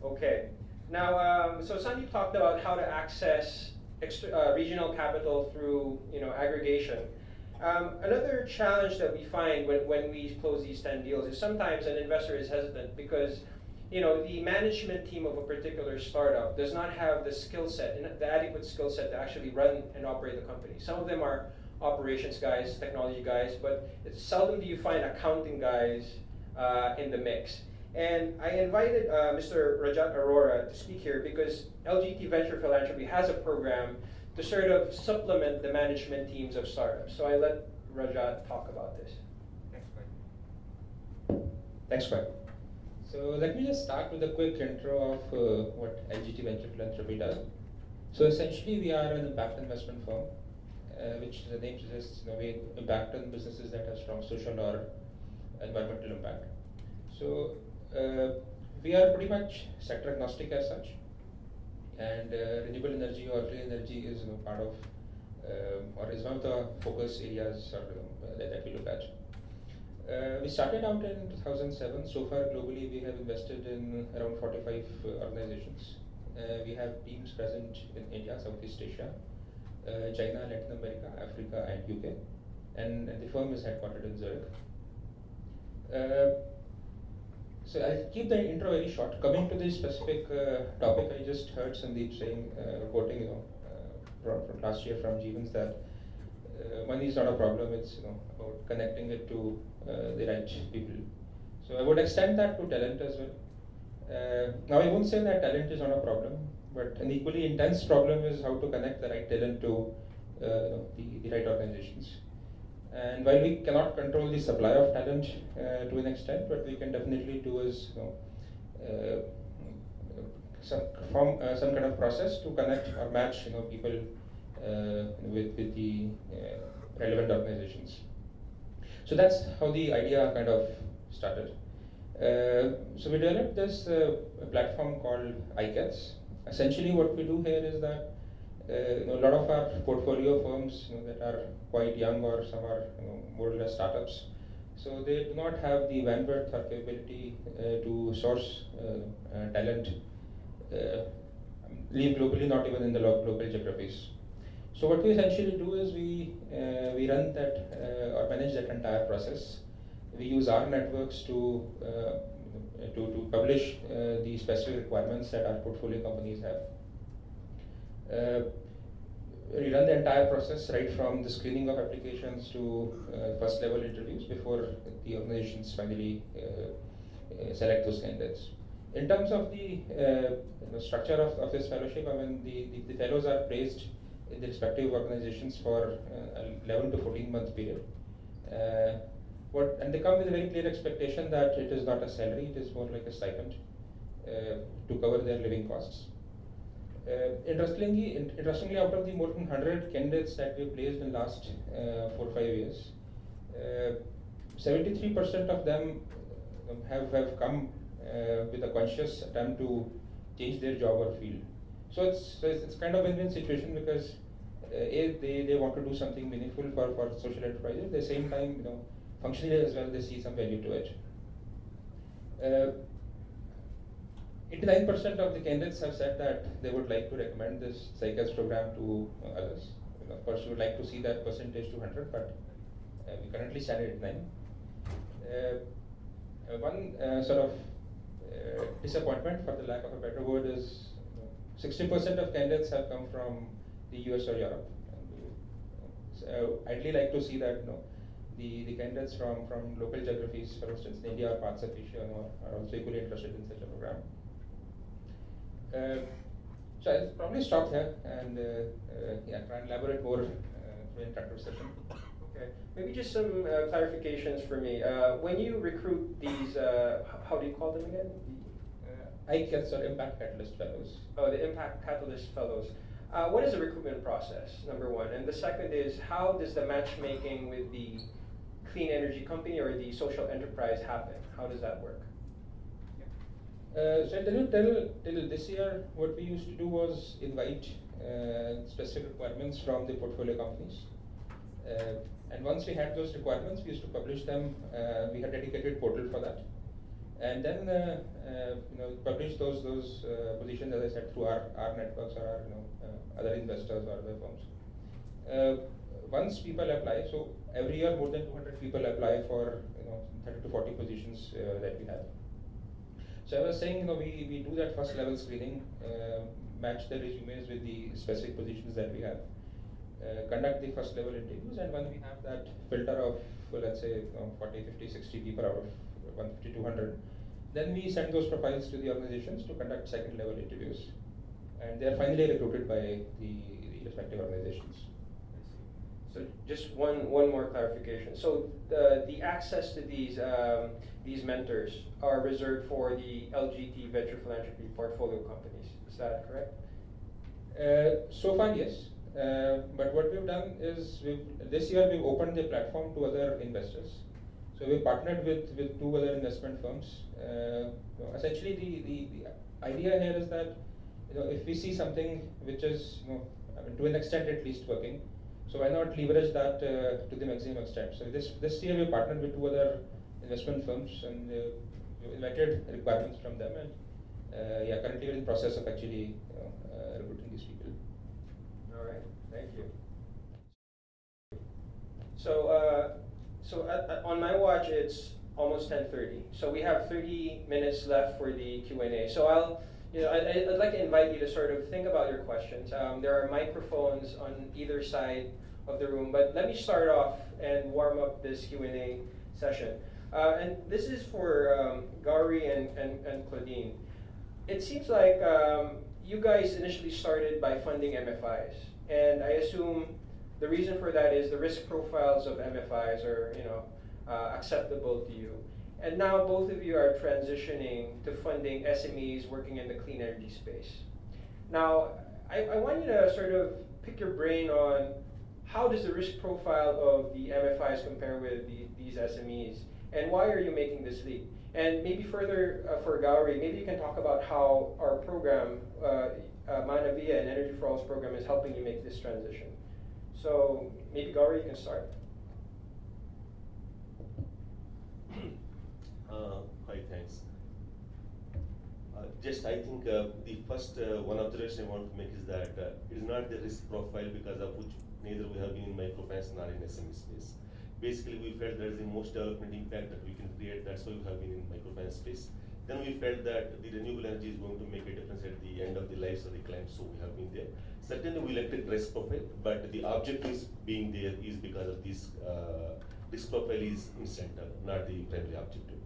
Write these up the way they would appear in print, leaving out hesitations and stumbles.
Okay. Now, so Sandeep talked about how to access regional capital through, aggregation. Another challenge that we find when we close these 10 deals is sometimes an investor is hesitant because, the management team of a particular startup does not have the skill set, the adequate skill set to actually run and operate the company. Some of them are operations guys, technology guys, but it's seldom do you find accounting guys in the mix. And I invited Mr. Rajat Arora to speak here because LGT Venture Philanthropy has a program to sort of supplement the management teams of startups. So I let Rajat talk about this. Thanks, Mike. Thanks, Mike. So let me just start with a quick intro of what LGT Venture Philanthropy does. So essentially, we are an impact investment firm, which the name suggests, we impact on businesses that have strong social or environmental impact. So we are pretty much sector agnostic as such, and renewable energy or clean energy is part of or is one of the focus areas that we look at. We started out in 2007. So far globally we have invested in around 45 organizations. We have teams present in India, Southeast Asia, China, Latin America, Africa and UK, and the firm is headquartered in Zurich. So I'll keep the intro very short. Coming to the specific topic, I just heard Sandeep saying, quoting, from last year from Jeevans that money is not a problem. It's about connecting it to the right people. So I would extend that to talent as well. Now I won't say that talent is not a problem, but an equally intense problem is how to connect the right talent to the right organizations. And while we cannot control the supply of talent to an extent, what we can definitely do is some kind of process to connect or match people with the relevant organizations. So that's how the idea kind of started. So we developed this platform called iCats. Essentially, what we do here is that a lot of our portfolio firms that are quite young or some are more or less startups, so they do not have the bandwidth or capability to source talent, live globally, not even in the local geographies. So what we essentially do is we run that or manage that entire process. We use our networks to publish the specific requirements that our portfolio companies have. We run the entire process right from the screening of applications to first level interviews before the organizations finally select those candidates. In terms of the structure of this fellowship, I mean the fellows are placed in the respective organizations for 11 to 14 month period. And they come with a very clear expectation that it is not a salary, it is more like a stipend to cover their living costs. Interestingly, out of the more than 100 candidates that we placed in the last 4 or 5 years, 73% of them have come with a conscious attempt to change their job or field. So it's kind of a win-win situation because they want to do something meaningful for social enterprises. At the same time, functionally as well, they see some value to it. 89% of the candidates have said that they would like to recommend this CICAS program to others. Of course, we would like to see that percentage to 100, but we currently stand at 9. One sort of disappointment, for the lack of a better word, is 60% of candidates have come from the US or Europe. So I'd really like to see that the candidates from local geographies, for instance, India or parts of Asia, are also equally interested in such a program. So I'll probably stop here and try and elaborate more through an interactive session. Okay, maybe just some clarifications for me. When you recruit these, how do you call them again? ICATs, or Impact Catalyst Fellows. Oh, the Impact Catalyst Fellows. What is the recruitment process, number one? And the second is, how does the matchmaking with the clean energy company or the social enterprise happen? How does that work? So till this year, what we used to do was invite specific requirements from the portfolio companies. And once we had those requirements, we used to publish them. We had a dedicated portal for that. And then publish those positions, as I said, through our networks or our other investors or other firms. Once people apply, so every year more than 200 people apply for 30 to 40 positions that we have. So I was saying, we do that first level screening, match the resumes with the specific positions that we have, conduct the first level interviews, and when we have that filter of, let's say, 40, 50, 60 people out of 150, 200, then we send those profiles to the organizations to conduct second level interviews. And they are finally recruited by the respective organizations. I see. So just one more clarification. So the access to these mentors are reserved for the LGT venture philanthropy portfolio companies. Is that correct? So far, yes. But what we've done is this year we've opened the platform to other investors. So we partnered with 2 other investment firms. Essentially, the idea here is that if we see something which is to an extent at least working, so why not leverage that to the maximum extent? So this year we partnered with 2 other investment firms, and we invited requirements from them, and currently we're in the process of actually recruiting these people. All right, thank you. So on my watch it's almost 10:30. So we have 30 minutes left for the Q&A. So I'd like to invite you to sort of think about your questions. There are microphones on either side of the room, but let me start off and warm up this Q&A session. And this is for Gauri and Claudine. It seems like you guys initially started by funding MFIs, and I assume the reason for that is the risk profiles of MFIs are acceptable to you. And now both of you are transitioning to funding SMEs working in the clean energy space. Now, I want you to sort of pick your brain on how does the risk profile of the MFIs compare with these SMEs, and why are you making this leap? And maybe further for Gauri, maybe you can talk about how our program, Manavia and Energy for All's program, is helping you make this transition. So maybe Gauri, you can start. Hi, thanks. I think the first one observation I want to make is that it is not the risk profile because of which neither we have been in microfinance nor in SME space. Basically, we felt there is the most development impact that we can create. That's why we have been in microfinance space. Then we felt that the renewable energy is going to make a difference at the end of the lives of the client, so we have been there. Certainly, we elected risk profile, but the objective being there is because of this risk profile is in center, not the primary objective.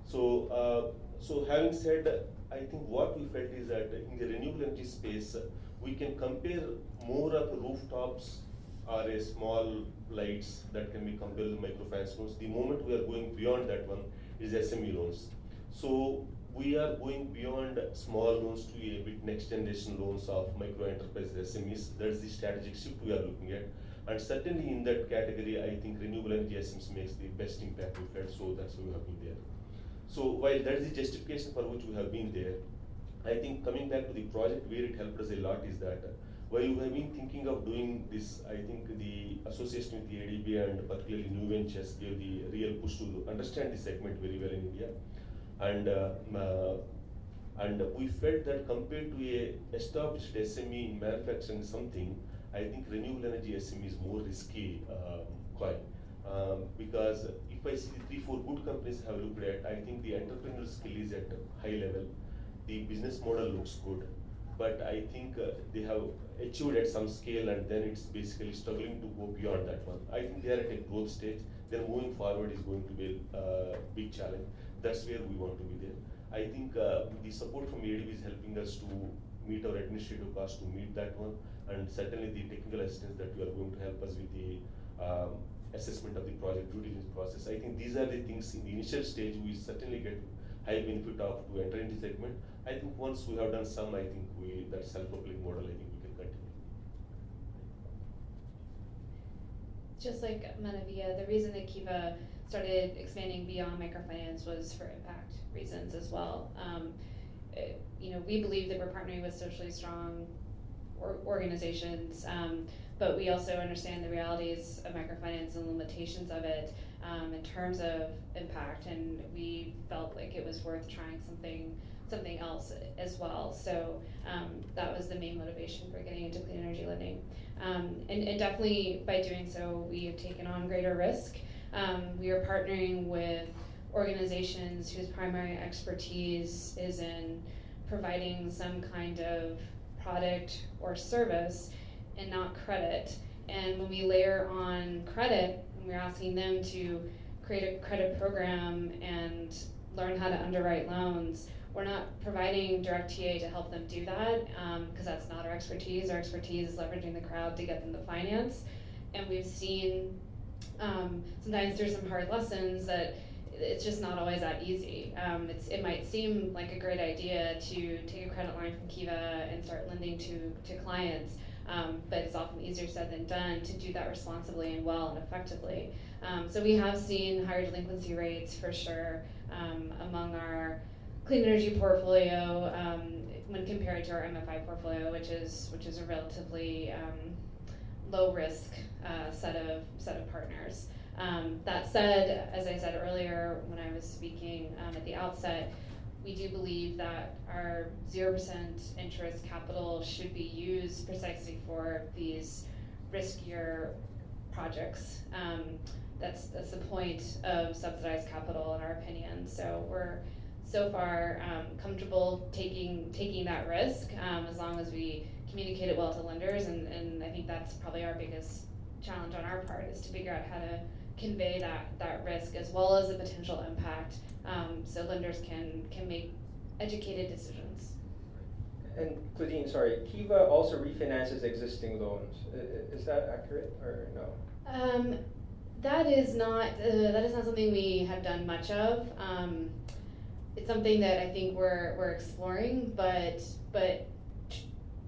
So having said, I think what we felt is that in the renewable energy space, we can compare more of rooftops or a small lights that can be compared to microfinance loans. The moment we are going beyond that one is SME loans. So we are going beyond small loans to a bit next generation loans of micro enterprise SMEs. That's the strategic shift we are looking at. And certainly in that category, I think renewable energy SMEs makes the best impact we felt, so that's why we have been there. So while that is the justification for which we have been there, I think coming back to the project where it helped us a lot is that while we have been thinking of doing this, I think the association with the ADB and particularly New Ventures gave the real push to understand the segment very well in India. And we felt that compared to a established SME in manufacturing something, I think renewable energy SME is more risky coin. Because if I see the 3-4 good companies have looked at, I think the entrepreneurial skill is at a high level. The business model looks good, but I think they have achieved at some scale, and then it's basically struggling to go beyond that one. I think they are at a growth stage. Then moving forward is going to be a big challenge. That's where we want to be there. I think the support from ADB is helping us to meet our administrative costs to meet that one, and certainly the technical assistance that you are going to help us with the assessment of the project due diligence process. I think these are the things in the initial stage we certainly get high benefit of to enter into segment. I think once we have done some, I think that self-propelling model, I think we can continue. Just like Manavia, the reason that Kiva started expanding beyond microfinance was for impact reasons as well. We believe that we're partnering with socially strong organizations, but we also understand the realities of microfinance and limitations of it. in terms of impact, and we felt like it was worth trying something else as well. So that was the main motivation for getting into clean energy lending. And definitely by doing so, we have taken on greater risk. We are partnering with organizations whose primary expertise is in providing some kind of product or service and not credit. And when we layer on credit, and we're asking them to create a credit program and learn how to underwrite loans, we're not providing direct TA to help them do that, because that's not our expertise. Our expertise is leveraging the crowd to get them to finance. And we've seen sometimes through some hard lessons that it's just not always that easy. It might seem like a great idea to take a credit line from Kiva and start lending to clients, but it's often easier said than done to do that responsibly and well and effectively. So we have seen higher delinquency rates for sure among our clean energy portfolio when compared to our MFI portfolio, which is a relatively low risk set of partners. That said, as I said earlier when I was speaking at the outset, we do believe that our 0% interest capital should be used precisely for these riskier projects. That's the point of subsidized capital in our opinion. So we're so far comfortable taking that risk as long as we communicate it well to lenders, and I think that's probably our biggest challenge on our part, is to figure out how to convey that risk as well as the potential impact, so lenders can make educated decisions. And Claudine, sorry, Kiva also refinances existing loans. Is that accurate or no? That is not something we have done much of. It's something that I think we're exploring, but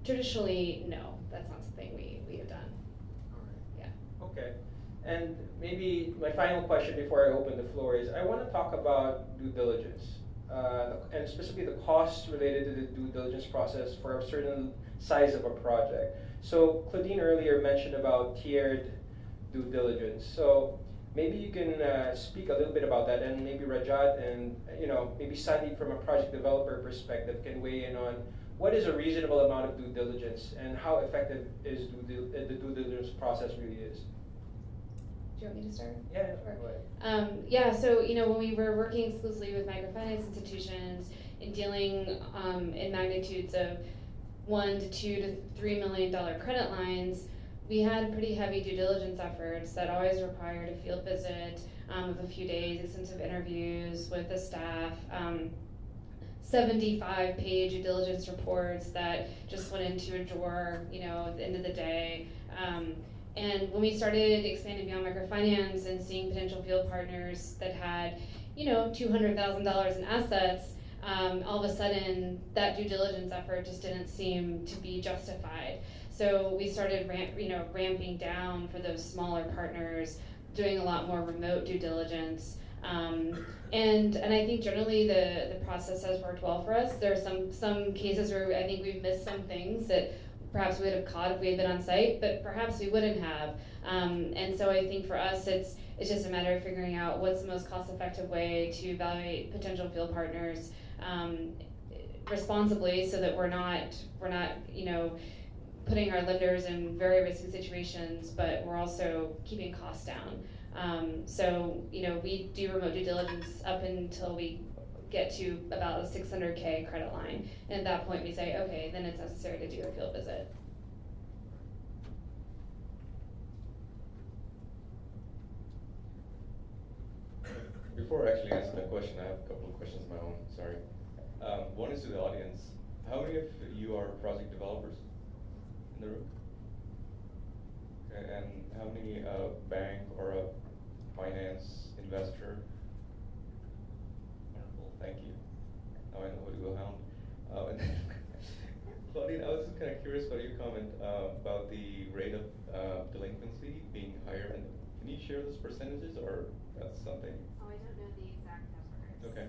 traditionally, no, that's not something we have done. All right. Yeah. Okay. And maybe my final question before I open the floor is, I want to talk about due diligence, and specifically the costs related to the due diligence process for a certain size of a project. So Claudine earlier mentioned about tiered due diligence. So maybe you can speak a little bit about that, and maybe Rajat and maybe Sandeep from a project developer perspective can weigh in on what is a reasonable amount of due diligence and how effective is the due diligence process really is. Do you want me to start? Yeah, Sure. go ahead. Yeah, so when we were working exclusively with microfinance institutions and dealing in magnitudes of $1 to $2 to $3 million credit lines, we had pretty heavy due diligence efforts that always required a field visit of a few days, extensive interviews with the staff, 75-page due diligence reports that just went into a drawer, at the end of the day. And when we started expanding beyond microfinance and seeing potential field partners that had, $200,000 in assets, all of a sudden that due diligence effort just didn't seem to be justified. So we started ramping down for those smaller partners, doing a lot more remote due diligence. And I think generally the process has worked well for us. There are some cases where I think we've missed some things that perhaps we would have caught if we had been on site, but perhaps we wouldn't have. And so I think for us, it's just a matter of figuring out what's the most cost-effective way to evaluate potential field partners responsibly, so that we're not putting our lenders in very risky situations, but we're also keeping costs down. So we do remote due diligence up until we get to about a $600K credit line, and at that point we say, okay, then it's necessary to do a field visit. Before actually answering the question, I have a couple of questions of my own, sorry. One is to the audience. How many of you are project developers in the room? Okay, and how many bank or a finance investor? Wonderful, thank you. Now I know who to go hound. And then, Claudine, I was just kind of curious about your comment about the rate of delinquency being higher. And can you share those percentages, or that's something? Oh, I don't know the exact numbers. Okay.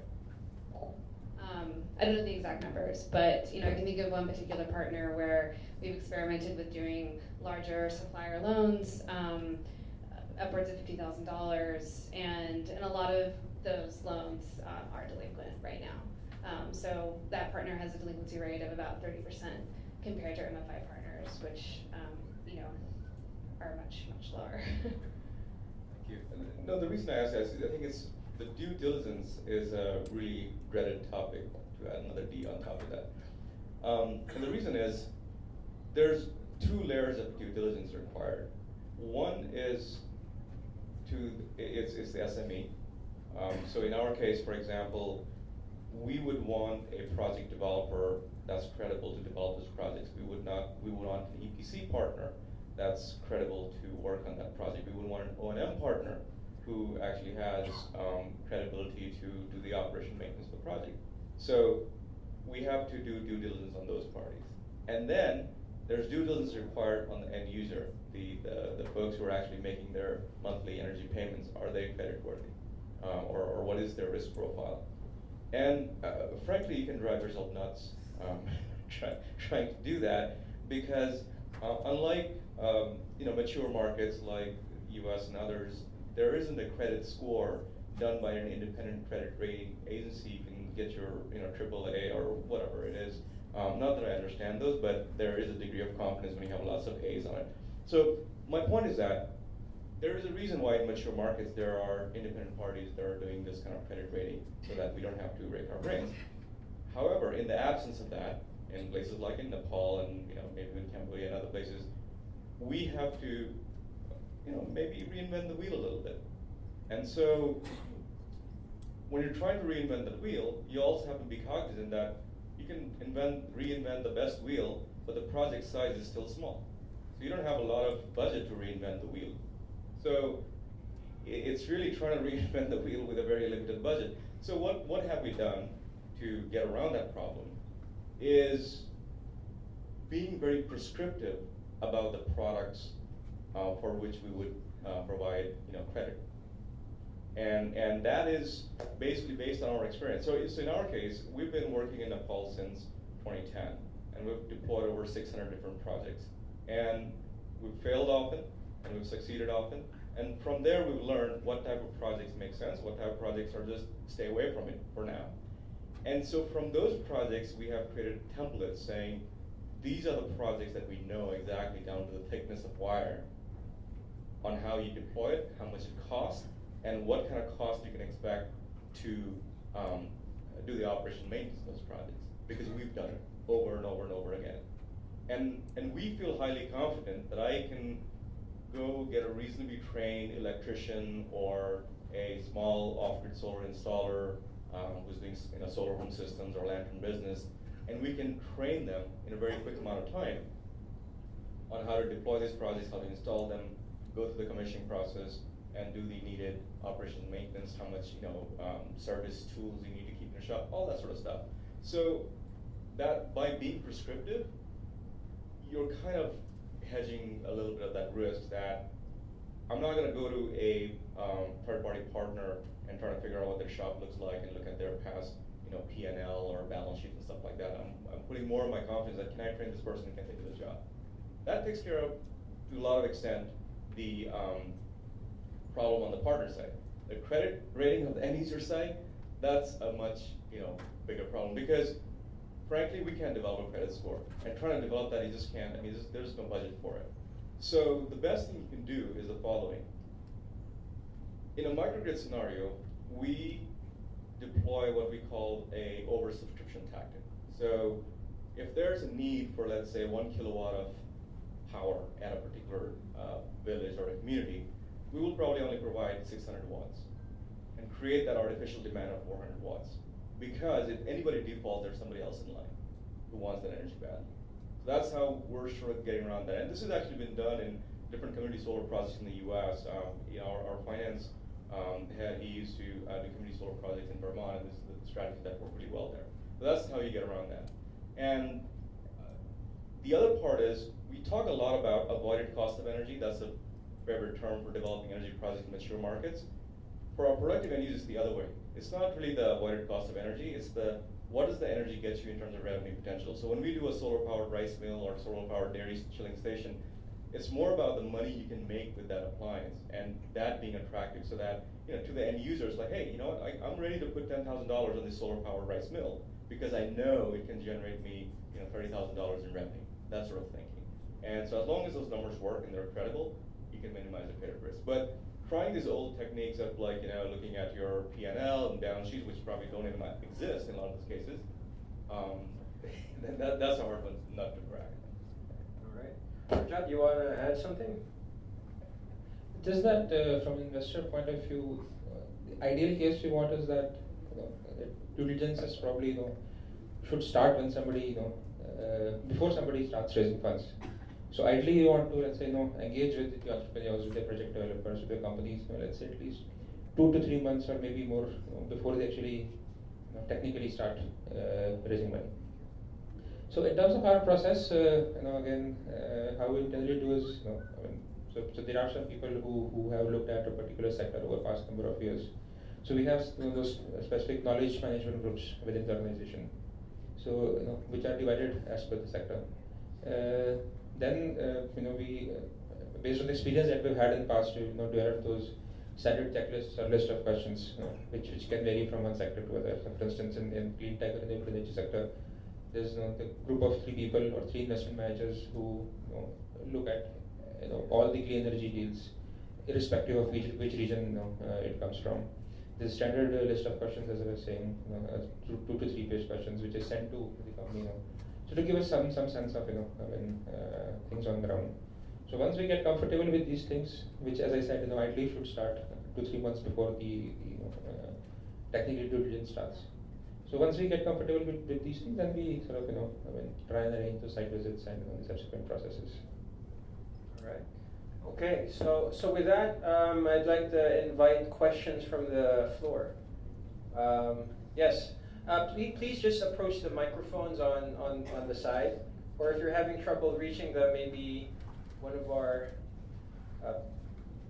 I don't know the exact numbers, but I can think of one particular partner where we've experimented with doing larger supplier loans. upwards of $50,000, and a lot of those loans are delinquent right now. So that partner has a delinquency rate of about 30% compared to MFI partners, which you know, are much lower. Thank you. No, the reason I ask that is I think it's the due diligence is a really dreaded topic, to add another D on top of that. And the reason is there's two layers of due diligence required. One is it's the SME. So in our case, for example, we would want a project developer that's credible to develop those projects. We would want an EPC partner that's credible to work on that project. We would want an O&M partner who actually has credibility to do the operation maintenance of the project. So we have to do due diligence on those parties. And then there's due diligence required on the end user, the folks who are actually making their monthly energy payments. Are they creditworthy? Or what is their risk profile? And frankly, you can drive yourself nuts trying to do that, because unlike mature markets like US and others, there isn't a credit score done by an independent credit rating agency. You can get your AAA or whatever it is. Not that I understand those, but there is a degree of confidence when you have lots of A's on it. So my point is that there is a reason why in mature markets there are independent parties that are doing this kind of credit rating so that we don't have to rake our brains. However, in the absence of that, in places like in Nepal and maybe in Cambodia and other places, we have to maybe reinvent the wheel a little bit. And so when you're trying to reinvent the wheel, you also have to be cognizant that you can reinvent the best wheel, but the project size is still small. So you don't have a lot of budget to reinvent the wheel. So it's really trying to reinvent the wheel with a very limited budget. So what have we done to get around that problem is being very prescriptive about the products for which we would provide credit. And that is basically based on our experience. So in our case, we've been working in Nepal since 2010, and we've deployed over 600 different projects. And we've failed often, and we've succeeded often. And from there, we've learned what type of projects make sense, what type of projects are just stay away from it for now. And so from those projects, we have created templates saying, these are the projects that we know exactly down to the thickness of wire on how you deploy it, how much it costs, and what kind of cost you can expect to do the operation maintenance of those projects, because we've done it over and over and over again. And we feel highly confident that I can go get a reasonably trained electrician or a small off-grid solar installer who's doing solar home systems or lantern business, and we can train them in a very quick amount of time on how to deploy these projects, how to install them, go through the commissioning process, and do the needed operation maintenance, how much service tools you need to keep in your shop, all that sort of stuff. So that by being prescriptive, you're kind of hedging a little bit of that risk that I'm not going to go to a third-party partner and try to figure out what their shop looks like and look at their past P&L or balance sheet and stuff like that. I'm putting more of my confidence that can I train this person and can they do this job? That takes care of, to a lot of extent, the problem on the partner side. The credit rating of the end user side, that's a much bigger problem, because frankly we can't develop a credit score, and trying to develop that you just can't. I mean, there's no budget for it. So the best thing you can do is the following. In a microgrid scenario, we deploy what we call a oversubscription tactic. So if there's a need for, let's say, 1 kilowatt of power at a particular village or a community, we will probably only provide 600 watts and create that artificial demand of 400 watts. Because if anybody defaults, there's somebody else in line who wants that energy badly. So that's how we're sort of getting around that. And this has actually been done in different community solar projects in the US. Our finance head, he used to do community solar projects in Vermont, and this is the strategy that worked pretty well there. So that's how you get around that. And the other part is, we talk a lot about avoided cost of energy. That's a favorite term for developing energy projects in mature markets. For our productive end users, it's the other way. It's not really the avoided cost of energy, it's the what does the energy get you in terms of revenue potential. So when we do a solar powered rice mill or solar powered dairy chilling station, It's more about the money you can make with that appliance and that being attractive, so that to the end users, like, hey, you know what, I'm ready to put $10,000 on this solar powered rice mill because I know it can generate me $30,000 in revenue. That sort of thinking. And so as long as those numbers work and they're credible, you can minimize the credit risk. But trying these old techniques of looking at your P&L and balance sheets, which probably don't even exist in a lot of those cases, that's a hard one not to crack. All right. Rajat, you want to add something? Just that from an investor point of view, the ideal case we want is that due diligence is probably should start when somebody before somebody starts raising funds. So ideally you want to, let's say, engage with the entrepreneurs, with the project developers, with the companies, let's say at least 2 to 3 months or maybe more before they actually technically start raising money. So in terms of our process, again, how we generally do is, so there are some people who have looked at a particular sector over the past number of years. So we have those specific knowledge management groups within the organization. So which are divided as per the sector. Then we, based on the experience that we've had in the past, we develop those standard checklists or list of questions, which can vary from one sector to other. So for instance, in clean tech or in the energy sector, there's the group of 3 people or 3 investment managers who look at all the clean energy deals, irrespective of which region it comes from. There's a standard list of questions, as I was saying, 2 to 3 page questions, which is sent to the company, so to give us some sense of things on the ground. So once we get comfortable with these things, which, as I said, ideally should start 2 to 3 months before the technical due diligence starts. So once we get comfortable with these things, then we sort of try and arrange the site visits and the subsequent processes. All right. Okay. So with that, I'd like to invite questions from the floor. Yes. Please just approach the microphones on the side, or if you're having trouble reaching them, maybe one of our.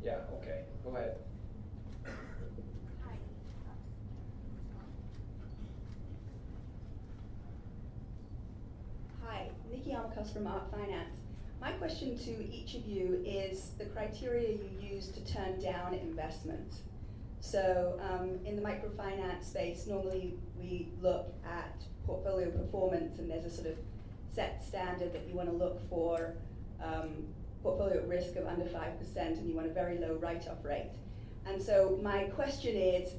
Yeah. Okay. Go ahead. Hi, Nikki Almakas from Art Finance. My question to each of you is the criteria you use to turn down investment. So in the microfinance space, normally we look at portfolio performance, and there's a sort of set standard that you want to look for, portfolio risk of under 5%, and you want a very low write-off rate. And so my question is,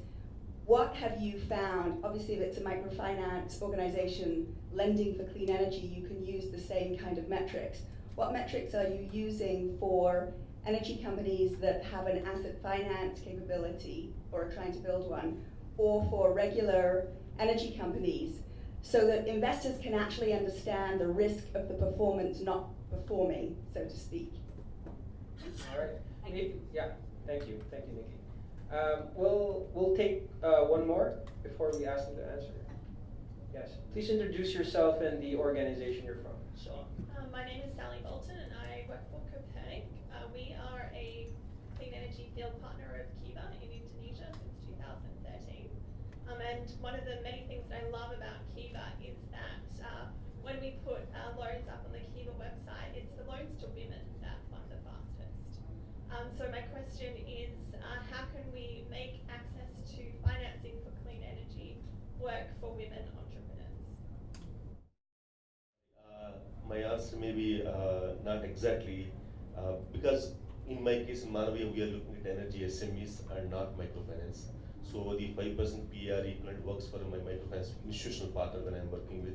what have you found? Obviously, if it's a microfinance organization lending for clean energy, you can use the same kind of metrics. What metrics are you using for energy companies that have an asset finance capability or are trying to build one, or for regular energy companies, so that investors can actually understand the risk of the performance not performing, so to speak? All right. Yeah. Thank you, Nikki. We'll take one more before we ask them to answer. Yes. Please introduce yourself and the organization you're from. Sure. My name is Sally Bolton and I work for Copernic. We are a clean energy field partner of Kiva in Indonesia since 2013. And one of the many things that I love about Kiva is that when we put loans up on the Kiva website, it's the loans to women that fund the fastest. So my question is, how can we make access to financing for clean energy work for women entrepreneurs? My answer may be not exactly, because in my case in Manavia, we are looking at energy SMEs and not microfinance. So the 5% PER equivalent works for my microfinance institutional partner that I'm working with.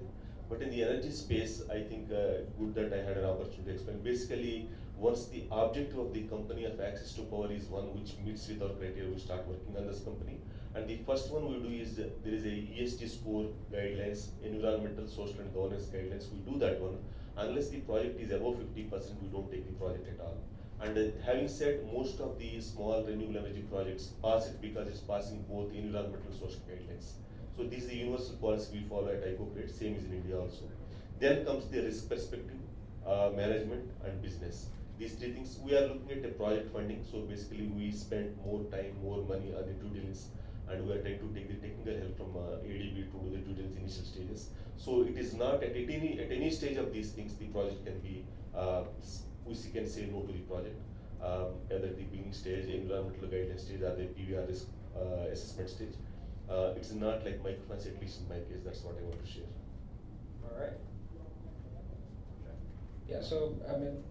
But in the energy space, I think good that I had an opportunity to explain. Basically, once the objective of the company of access to power is one which meets with our criteria, we start working on this company. And the first one we do is there is a ESG score guidelines, environmental, social, and governance guidelines. We do that one. Unless the project is above 50%, we don't take the project at all. And having said, most of the small renewable energy projects pass it because it's passing both environmental and social guidelines. So this is the universal policy we follow at ICOPRED, same is in India also. Then comes the risk perspective, management, and business. These 3 things, we are looking at the project funding. So basically we spend more time, more money on the due diligence, and we are trying to take the technical help from ADB to the due diligence initial stages. So it is not at any stage of these things the project can be can say no to the project, either the beginning stage, environmental guidance stage, or the PVR risk assessment stage. It's not like microfinance, at least in my case. That's what I want to share. All right. Yeah, so I mean,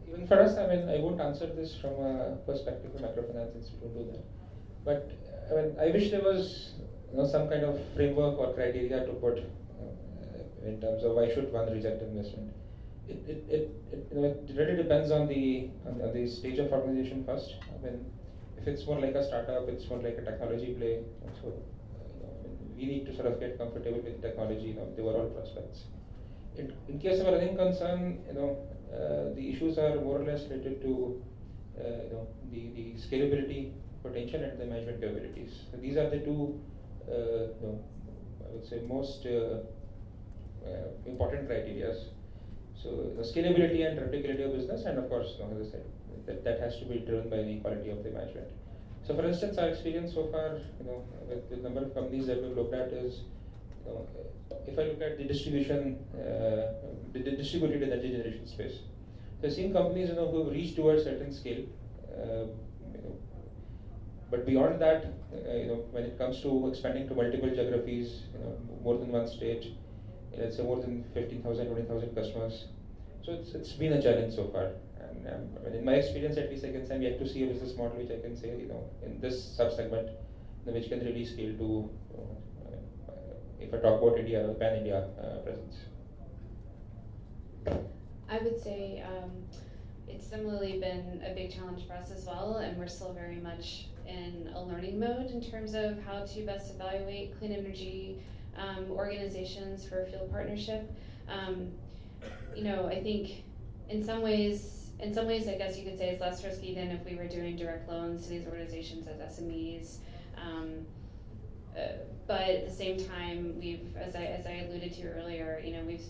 even for us, I mean, I won't answer this from a perspective of microfinance since we don't do that. But I mean, I wish there was some kind of framework or criteria to put in terms of why should one reject investment. It really depends on the stage of organization first. I mean, if it's more like a startup, it's more like a technology play. So we need to sort of get comfortable with technology, the overall prospects. In case of a running concern, the issues are more or less related to the scalability potential and the management capabilities. So these are the two, I would say, most important criteria. So the scalability and replicability of business, and of course, as I said, that has to be driven by the quality of the management. So, for instance, our experience so far, with the number of companies that we've looked at is, if I look at the distribution, the distributed energy generation space, so I've seen companies, who have reached towards certain scale, but beyond that, when it comes to expanding to multiple geographies, more than one state, let's say more than 15,000, 20,000 customers. So it's been a challenge so far. And in my experience, at least I can say I'm yet to see a business model which I can say, in this sub-segment, which can really scale to, if I talk about India, pan-India presence. I would say it's similarly been a big challenge for us as well, and we're still very much in a learning mode in terms of how to best evaluate clean energy organizations for field partnership. I think in some ways, I guess you could say it's less risky than if we were doing direct loans to these organizations as SMEs. But at the same time, we've, as I alluded to earlier,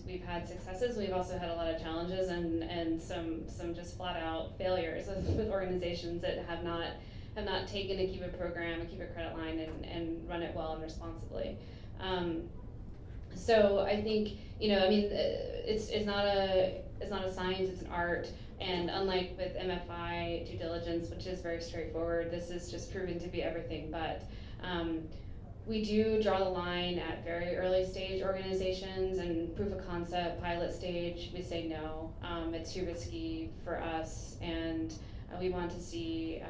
we've had successes. We've also had a lot of challenges and some just flat out failures with organizations that have not taken a Kiva program, a Kiva credit line, and run it well and responsibly. So I think it's not a science, it's an art. And unlike with MFI due diligence, which is very straightforward, this is just proven to be everything but. We do draw the line at very early stage organizations and proof of concept, pilot stage. We say no, it's too risky for us, and we want to see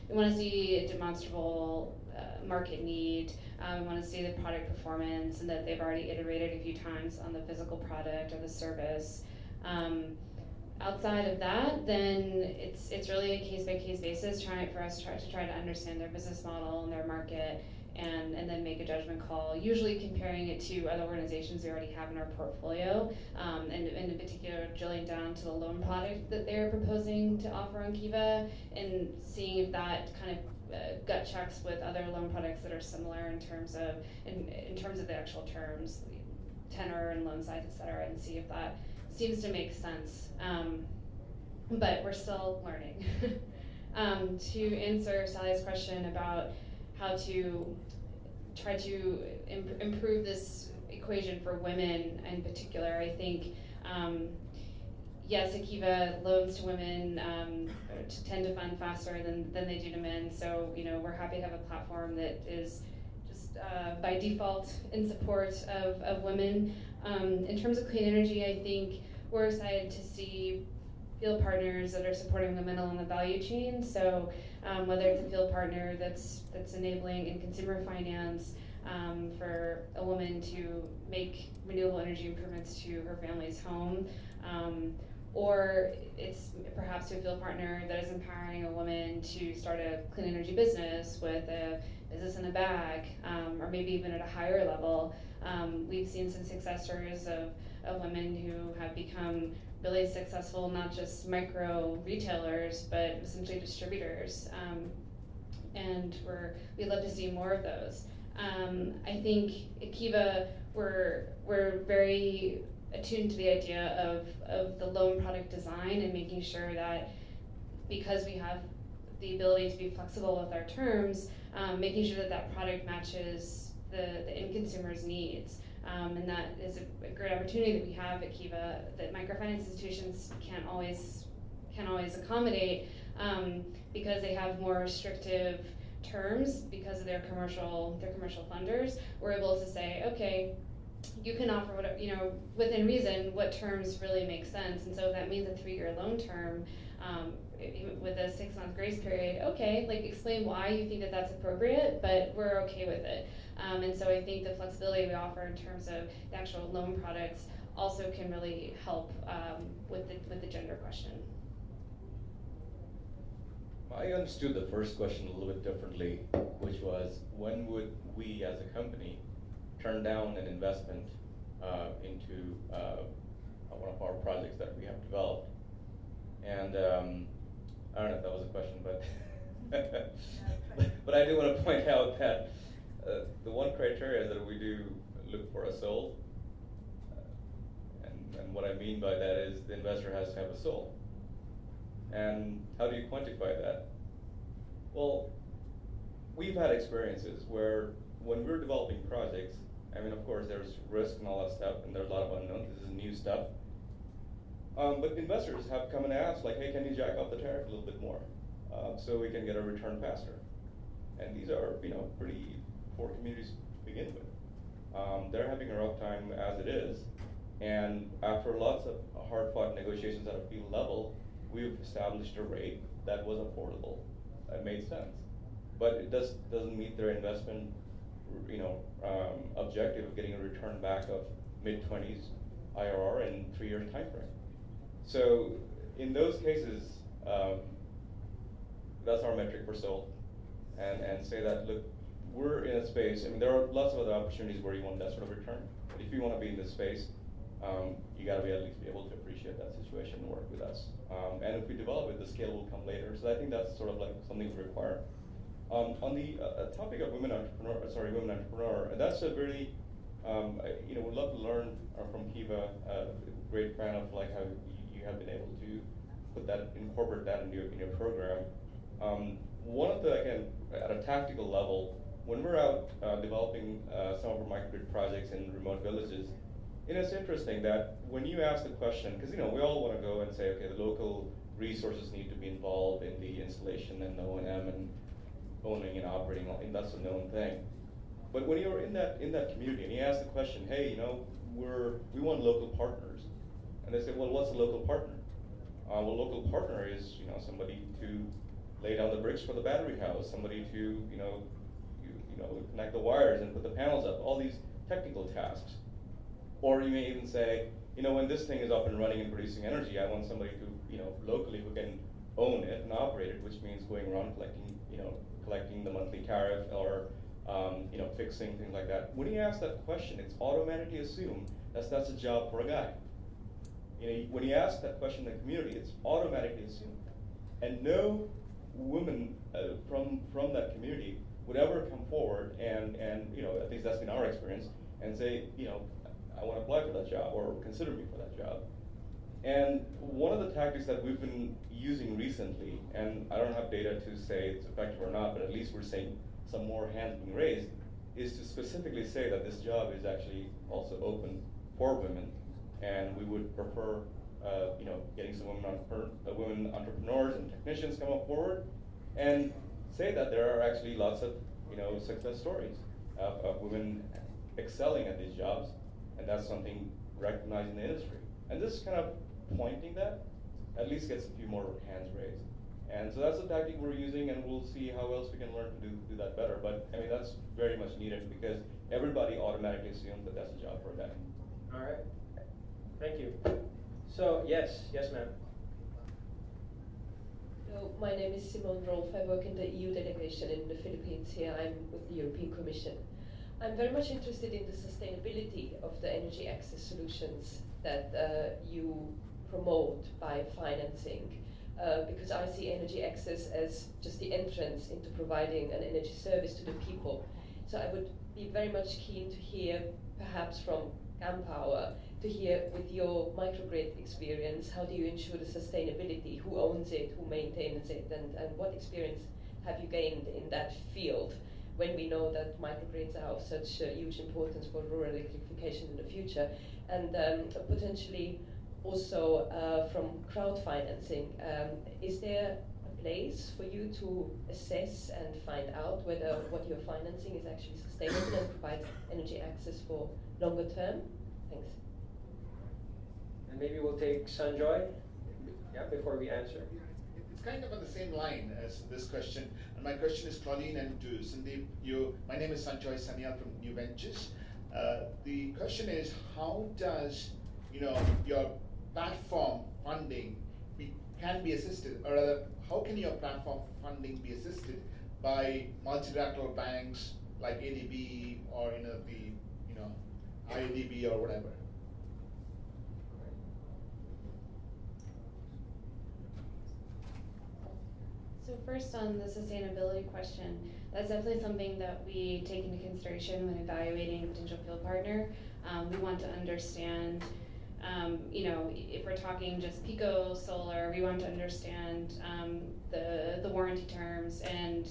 a demonstrable market need. We want to see the product performance and that they've already iterated a few times on the physical product or the service. Outside of that, then it's really a case-by-case basis, for us to try to understand their business model and their market, and then make a judgment call, usually comparing it to other organizations we already have in our portfolio, and in particular drilling down to the loan product that they're proposing to offer on Kiva, and seeing if that kind of gut checks with other loan products that are similar in terms of the actual terms, tenor and loan size, et cetera, and see if that seems to make sense. But we're still learning. To answer Sally's question about how to try to improve this equation for women in particular, I think, yes, Akiva loans to women tend to fund faster than they do to men. So, we're happy to have a platform that is just by default in support of women. In terms of clean energy, I think we're excited to see field partners that are supporting women along the value chain. So whether it's a field partner that's enabling in consumer finance for a woman to make renewable energy improvements to her family's home, or it's perhaps to a field partner that is empowering a woman to start a clean energy business with a business in a bag, or maybe even at a higher level. We've seen some success stories of women who have become really successful, not just micro retailers, but essentially distributors. And we'd love to see more of those. I think at Kiva, we're very attuned to the idea of the loan product design and making sure that because we have the ability to be flexible with our terms, making sure that product matches the end consumer's needs. And that is a great opportunity that we have at Kiva that microfinance institutions can't always accommodate, because they have more restrictive terms because of their commercial funders. We're able to say, okay, you can offer whatever, within reason, what terms really make sense. And so if that means a 3-year loan term, even with a 6-month grace period, okay, like explain why you think that that's appropriate, but we're okay with it. And so I think the flexibility we offer in terms of the actual loan products also can really help with the gender question. I understood the first question a little bit differently, which was, when would we as a company turn down an investment into one of our projects that we have developed? And I don't know if that was a question, but but I do want to point out that the one criteria that we do look for a soul, and what I mean by that is the investor has to have a soul. And how do you quantify that? Well, we've had experiences where when we're developing projects, I mean, of course, there's risk and all that stuff, and there's a lot of unknowns. This is new stuff. But investors have come and asked, like, hey, can you jack up the tariff a little bit more so we can get a return faster? And these are, pretty poor communities to begin with. They're having a rough time as it is. And after lots of hard-fought negotiations at a field level, we've established a rate that was affordable, that made sense. But it doesn't meet their investment, objective of getting a return back of mid-20s IRR in 3-year time frame. So in those cases, that's our metric for sold, and say that, look, we're in a space. I mean, there are lots of other opportunities where you want that sort of return, but if you want to be in this space, you got to at least be able to appreciate that situation and work with us. And if we develop it, the scale will come later. So I think that's sort of like something we require. On the topic of women entrepreneur, that's a very, we'd love to learn from Kiva. Great fan of like how you have been able to incorporate that in your program. One of the, again, at a tactical level, when we're out developing some of our microgrid projects in remote villages, it's interesting that when you ask the question, because we all want to go and say, okay, the local resources need to be involved in the installation and the O&M and owning and operating, and that's a known thing. But when you're in that community and you ask the question, hey, we want local partners, and they say, well, what's a local partner? Well, local partner is somebody to lay down the bricks for the battery house, somebody to connect the wires and put the panels up, all these technical tasks. Or you may even say, when this thing is up and running and producing energy, I want somebody to, locally who can own it and operate it, which means going around collecting the monthly tariff or, fixing things like that. When you ask that question, it's automatically assumed that's a job for a guy. When you ask that question in the community, it's automatically assumed. And no woman from that community would ever come forward and at least that's been our experience, and say, I want to apply for that job or consider me for that job. And one of the tactics that we've been using recently, and I don't have data to say it's effective or not, but at least we're seeing some more hands being raised, is to specifically say that this job is actually also open for women, and we would prefer getting some women entrepreneurs and technicians come up forward and say that there are actually lots of success stories of women excelling at these jobs, and that's something recognized in the industry. And this kind of pointing that at least gets a few more hands raised. And so that's the tactic we're using, and we'll see how else we can learn to do that better. But I mean, that's very much needed because everybody automatically assumes that that's a job for a guy. All right, thank you. So yes, ma'am. Hello, my name is Simone Rolf. I work in the EU delegation in the Philippines here. I'm with the European Commission. I'm very much interested in the sustainability of the energy access solutions that you promote by financing, because I see energy access as just the entrance into providing an energy service to the people. So I would be very much keen to hear, perhaps from Campower, to hear with your microgrid experience, how do you ensure the sustainability? Who owns it? Who maintains it? And what experience have you gained in that field when we know that microgrids are of such huge importance for rural electrification in the future, and potentially also from crowdfinancing. Is there a place for you to assess and find out whether what you're financing is actually sustainable and provides energy access for longer term? Thanks. And maybe we'll take Sanjoy, before we answer. It's kind of on the same line as this question. And my question is Claudine and to Sandeep. My name is Sanjoy Sanyal from New Ventures. The question is, how does your platform funding can be assisted, or rather, how can your platform funding be assisted by multilateral banks like ADB or the IADB or whatever? So first on the sustainability question, that's definitely something that we take into consideration when evaluating a potential field partner. We want to understand, if we're talking just Pico Solar, we want to understand the warranty terms and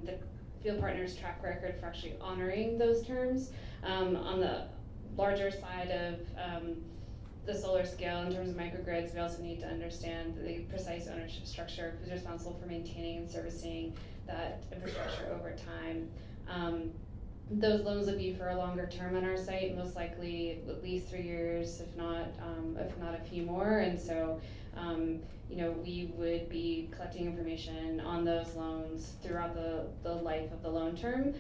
the field partner's track record for actually honoring those terms. On the larger side of the solar scale, in terms of microgrids, we also need to understand the precise ownership structure, who's responsible for maintaining and servicing that infrastructure over time. Those loans would be for a longer term on our site, most likely at least 3 years, if not a few more. And so, we would be collecting information on those loans throughout the life of the loan term.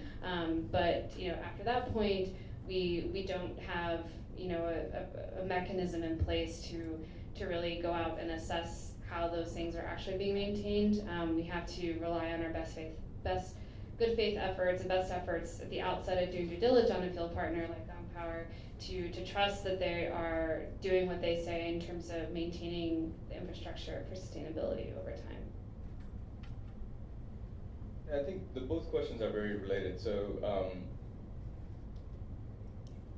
But after that point, we don't have a mechanism in place to really go out and assess how those things are actually being maintained. We have to rely on our good faith efforts and best efforts at the outset of doing due diligence on a field partner like Power to trust that they are doing what they say in terms of maintaining the infrastructure for sustainability over time. I think both questions are very related. So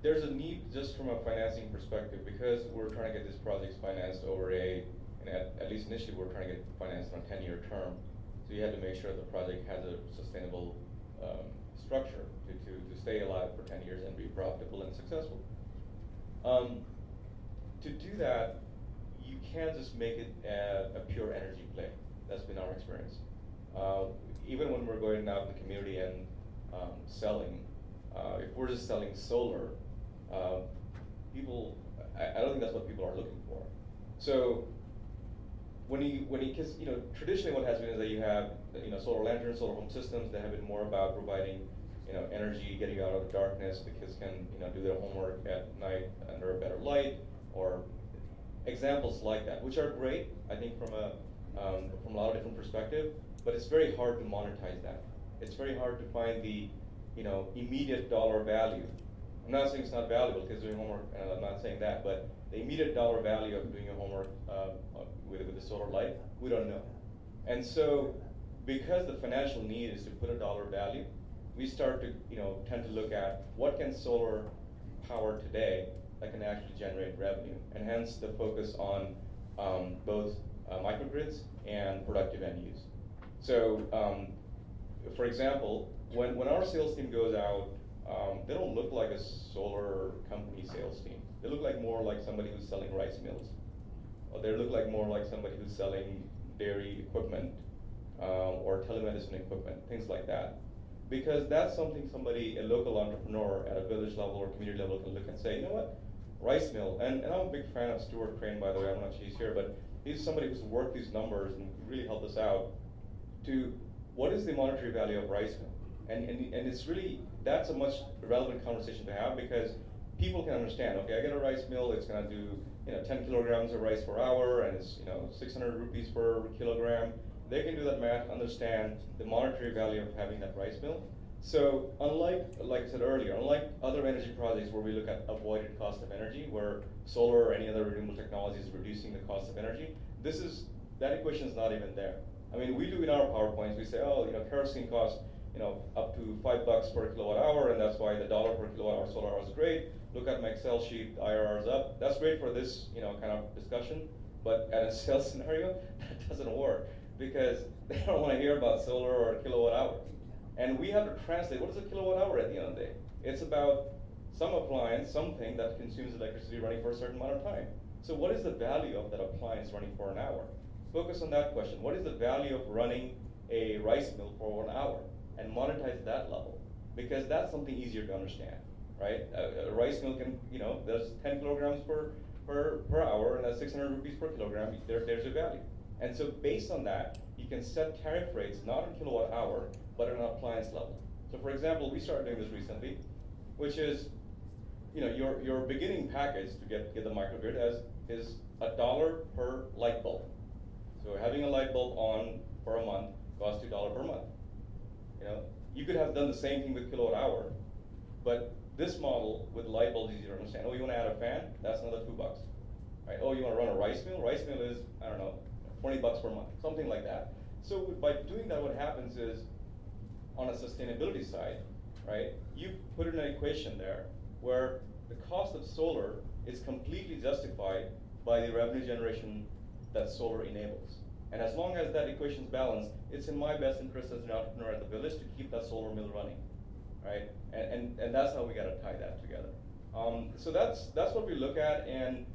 there's a need just from a financing perspective, because we're trying to get these projects financed over at least initially we're trying to get financed on a 10-year term. So you have to make sure the project has a sustainable structure to stay alive for 10 years and be profitable and successful. To do that, you can't just make it a pure energy play. That's been our experience. Even when we're going out in the community and selling, if we're just selling solar, I don't think that's what people are looking for. So because traditionally what has been is that you have solar lanterns, solar home systems that have been more about providing energy, getting you out of the darkness, the kids can do their homework at night under a better light, or examples like that, which are great, I think, from a lot of different perspectives. But it's very hard to monetize that. It's very hard to find the immediate dollar value. I'm not saying it's not valuable because doing homework, I'm not saying that, but the immediate dollar value of doing your homework with the solar light, we don't know. And so, because the financial need is to put a dollar value, we start to tend to look at what can solar power today that can actually generate revenue, and hence the focus on both microgrids and productive end use. So, for example, when our sales team goes out, they don't look like a solar company sales team. They look like more like somebody who's selling rice mills, or they look like more like somebody who's selling dairy equipment or telemedicine equipment, things like that. Because that's something a local entrepreneur at a village level or community level can look and say, you know what, rice mill, and I'm a big fan of Stuart Crane, by the way. I'm not sure he's here, but he's somebody who's worked these numbers and really helped us out to what is the monetary value of rice mill. And it's really, that's a much relevant conversation to have, because people can understand, okay, I get a rice mill, it's gonna do 10 kilograms of rice per hour, and it's 600 rupees per kilogram. They can do that math, understand the monetary value of having that rice mill. So unlike, like I said earlier, unlike other energy projects where we look at avoided cost of energy, where solar or any other renewable technology is reducing the cost of energy, that equation is not even there. I mean, we do in our PowerPoints, we say, oh, kerosene costs up to $5 per kilowatt hour, and that's why the dollar per kilowatt hour solar hour is great. Look at my Excel sheet, IRR is up. That's great for this kind of discussion, but at a sales scenario, that doesn't work, because they don't want to hear about solar or kilowatt hour. And we have to translate, what is a kilowatt hour at the end of the day? It's about some appliance, something that consumes electricity running for a certain amount of time. So what is the value of that appliance running for an hour? Focus on that question. What is the value of running a rice mill for 1 hour? And monetize that level. Because that's something easier to understand, right? A rice mill can, there's 10 kilograms per hour, and that's 600 rupees per kilogram. There's your value. And so based on that, you can set tariff rates not on kilowatt hour, but on an appliance level. So for example, we started doing this recently, which is, your beginning package to get the microgrid is $1 per light bulb. So having a light bulb on for a month costs $2 per month. You could have done the same thing with kilowatt hour, but this model with light bulbs is easier to understand. Oh, you want to add a fan? That's another $2. Right? Oh, you want to run a rice mill? Rice mill is, I don't know, $20 per month, something like that. So by doing that, what happens is, on a sustainability side, right, you put in an equation there where the cost of solar is completely justified by the revenue generation that solar enables. And as long as that equation is balanced, it's in my best interest as an entrepreneur at the village to keep that solar mill running, right? And that's how we got to tie that together. So that's what we look at, and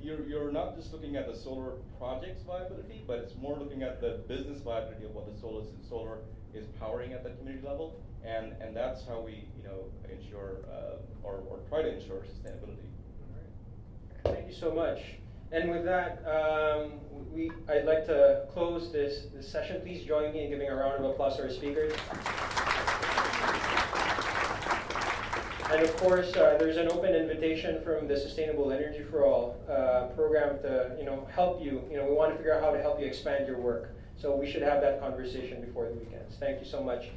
you're not just looking at the solar project's viability, but it's more looking at the business viability of what the solar is powering at the community level, and that's how we ensure or try to ensure sustainability. All right. Thank you so much. And with that, I'd like to close this session. Please join me in giving a round of applause to our speakers. And of course, there's an open invitation from the Sustainable Energy for All program to help you. We want to figure out how to help you expand your work. So we should have that conversation before the weekends. Thank you so much.